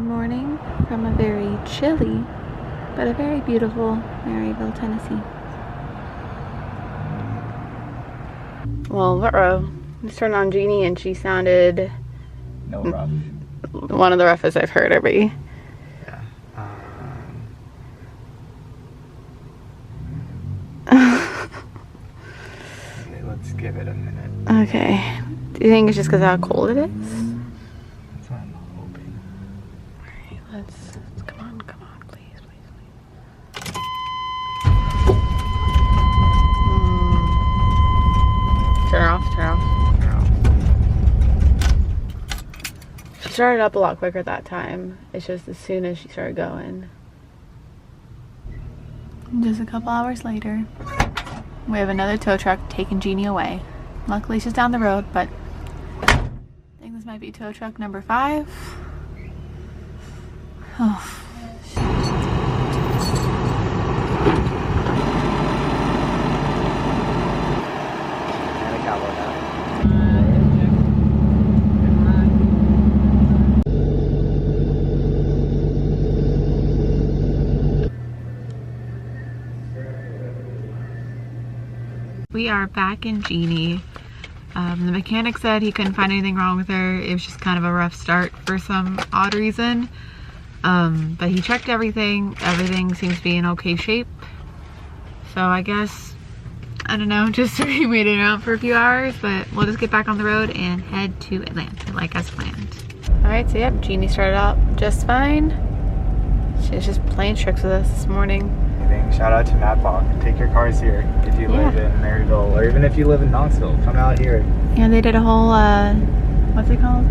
morning from a very chilly but a very beautiful Maryville, Tennessee. Well, just turned on Jeannie and she sounded no rough. One of the roughest I've heard her be. Yeah. Okay, let's give it a minute. Okay. Do you think it's just because of how cold it is? That's what I'm hoping. Alright, let's come on, please. Turn her off. She started up a lot quicker that time. It's just as soon as she started going. Just a couple hours later, we have another tow truck taking Jeannie away. Luckily she's down the road, but I think this might be tow truck number 5. Oh. We are back in Jeannie. The mechanic said he couldn't find anything wrong with her. It was just kind of a rough start for some odd reason. But he checked everything. Everything seems to be in okay shape. So I guess, I don't know, just we waited around for a few hours, but we'll just get back on the road and head to Atlanta like as planned. Alright, so yep, Jeannie started out just fine. She was just playing tricks with us this morning. Shout out to Matt Bach. Take your cars here if you live in Maryville, or even if you live in Knoxville. Come out here. Yeah, they did a whole, what's it called?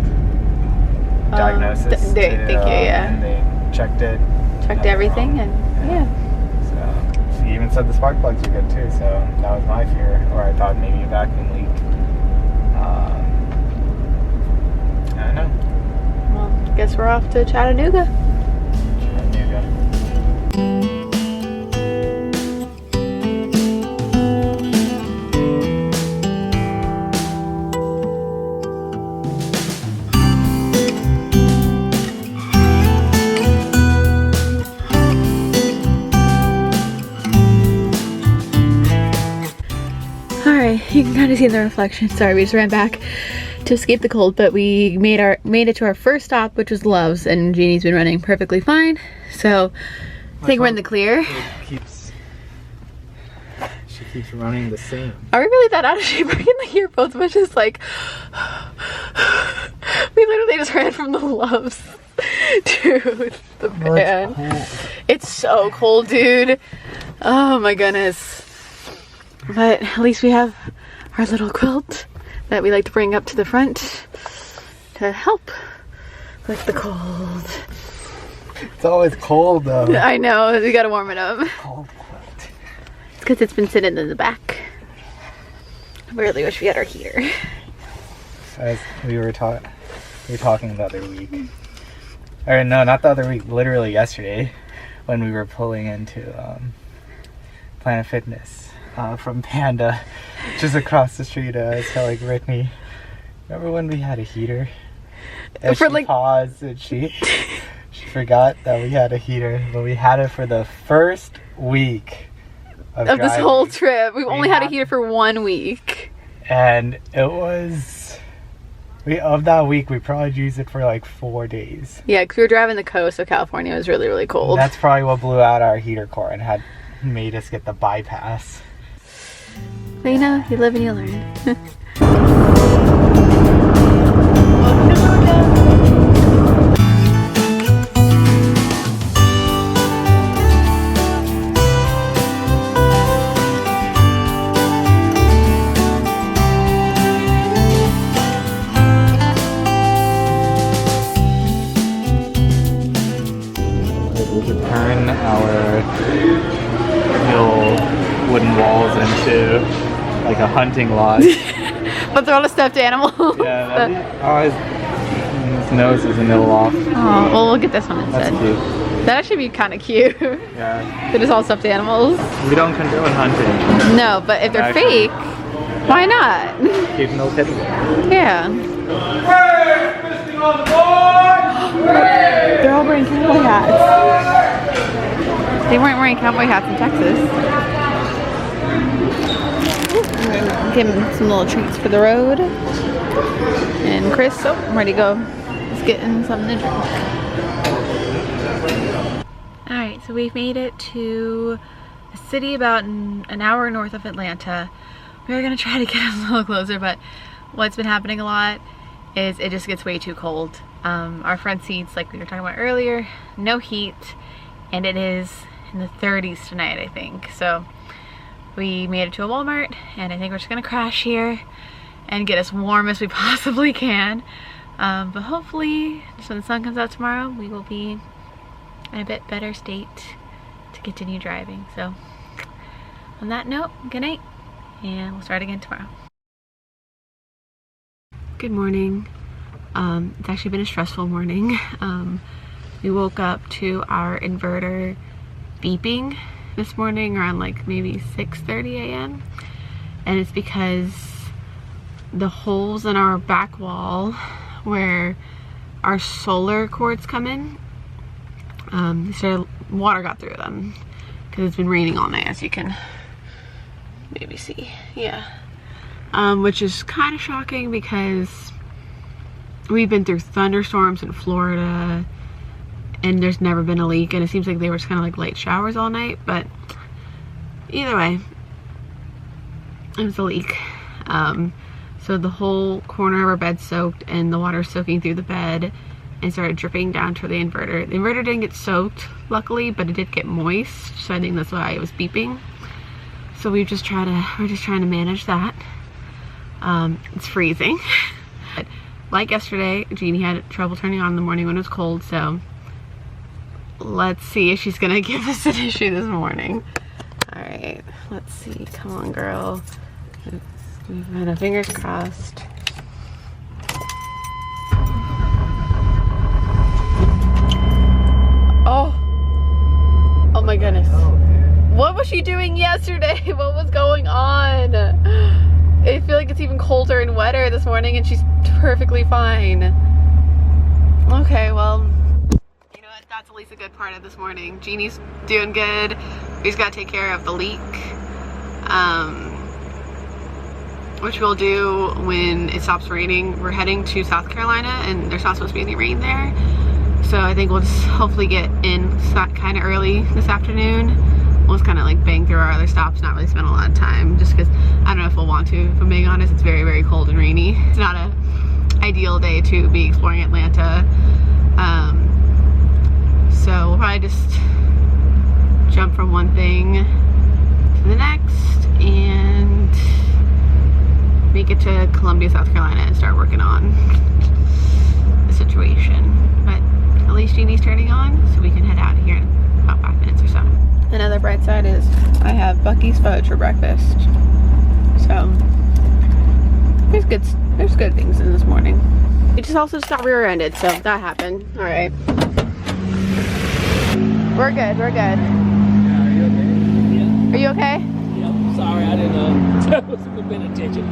Diagnosis. Thank you, yeah. And they checked it. Checked everything, and yeah. So, he even said the spark plugs are good too, so that was my fear. Or I thought maybe a vacuum leak. I don't know. Well, I guess we're off to Chattanooga. You can kind of see the reflection. Sorry, we just ran back to escape the cold, but we made it to our first stop, which was Love's, and Jeannie's been running perfectly fine. So I think we're in the clear. She keeps running the same. Are we really that out of shape? I can hear both of us just like we literally just ran from the Love's to the van. It's so cold, dude. Oh my goodness. But at least we have our little quilt that we like to bring up to the front to help with the cold. It's always cold though. I know, we gotta warm it up. Cold quilt. It's because it's been sitting in the back. I really wish we had our heater. As we were talking the other week. Or no, not the other week, literally yesterday when we were pulling into Planet Fitness. From Panda, just across the street. I was telling Brittany, remember when we had a heater? And she paused and she forgot that we had a heater, but we had it for the first week of this whole trip. We've only had a heater for 1 week. And it was, of that week, we probably used it for like 4 days. Yeah, because we were driving the coast of California. It was really, really cold. And that's probably what blew out our heater core and had made us get the bypass. But you know, you live and you learn. We could turn our little wooden walls into like a hunting lodge. But throw a stuffed animal. Yeah, his nose is a little off. Oh, well, we'll get this one instead. That's cute. That actually be kind of cute. Yeah. They're just all stuffed animals. We don't condone hunting. No, but if they're fake, why not? Keep them okay. Yeah. Hey, missing on the board! Hey! They're all wearing cowboy hats. They weren't wearing cowboy hats in Texas. Give him some little treats for the road. And Chris, oh, I'm ready to go. He's getting something to drink. Alright, so we've made it to a city about an hour north of Atlanta. We were going to try to get a little closer, but what's been happening a lot is it just gets way too cold. Our front seats, like we were talking about earlier, no heat, and it is in the 30s tonight, I think. So we made it to a Walmart, and I think we're just gonna crash here and get as warm as we possibly can. But hopefully, just when the sun comes out tomorrow, we will be in a bit better state to continue driving. So on that note, good night, and we'll start again tomorrow. Good morning. It's actually been a stressful morning. We woke up to our inverter beeping this morning around like maybe 6:30 a.m. and it's because the holes in our back wall where our solar cords come in, water got through them because it's been raining all night, as you can maybe see. Yeah. Which is kind of shocking because we've been through thunderstorms in Florida and there's never been a leak, and it seems like they were just kind of like light showers all night, but either way, it was a leak. So the whole corner of our bed soaked, and the water soaking through the bed and started dripping down to the inverter. The inverter didn't get soaked, luckily, but it did get moist, so I think that's why it was beeping. So we're just trying to manage that. It's freezing. But like yesterday, Jeannie had trouble turning on in the morning when it was cold, so let's see if she's gonna give us an issue this morning. Alright, let's see. Come on, girl. We've had our fingers crossed. Oh my goodness. What was she doing yesterday? What was going on? I feel like it's even colder and wetter this morning and she's perfectly fine. Okay, well, you know what? That's at least a good part of this morning. Jeannie's doing good. We just gotta take care of the leak. Which we'll do when it stops raining. We're heading to South Carolina and there's not supposed to be any rain there. So I think we'll just hopefully get in kind of early this afternoon. We'll just kind of like bang through our other stops, not really spend a lot of time, just because I don't know if we'll want to. If I'm being honest, it's very, very cold and rainy. It's not an ideal day to be exploring Atlanta. So we'll probably just jump from one thing to the next and make it to Columbia, South Carolina and start working on the situation. But at least Jeannie's turning on, so we can head out of here in about 5 minutes or so. Another bright side is I have Buc-ee's fudge for breakfast. So there's good things in this morning. We just also got rear-ended, so that happened. All right. We're good, we're good. Yeah, are you okay? Yeah. Are you okay? Yeah, I'm sorry, I didn't I wasn't paying attention.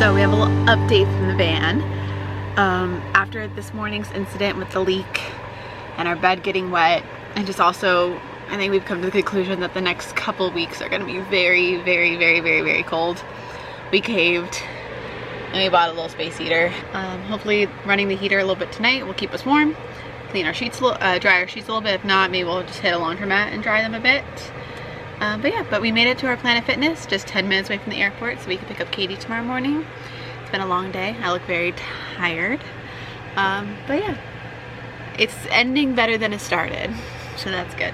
So we have a little update from the van. After this morning's incident with the leak and our bed getting wet, and just also I think we've come to the conclusion that the next couple weeks are gonna be very, very, very, very, very cold. We caved and we bought a little space heater. Hopefully running the heater a little bit tonight will keep us warm. Clean our sheets, dry our sheets a little bit. If not, maybe we'll just hit a laundromat and dry them a bit. But yeah, but we made it to our Planet Fitness, just 10 minutes away from the airport, so we can pick up Katie tomorrow morning. It's been a long day. I look very tired. But yeah, it's ending better than it started, so that's good.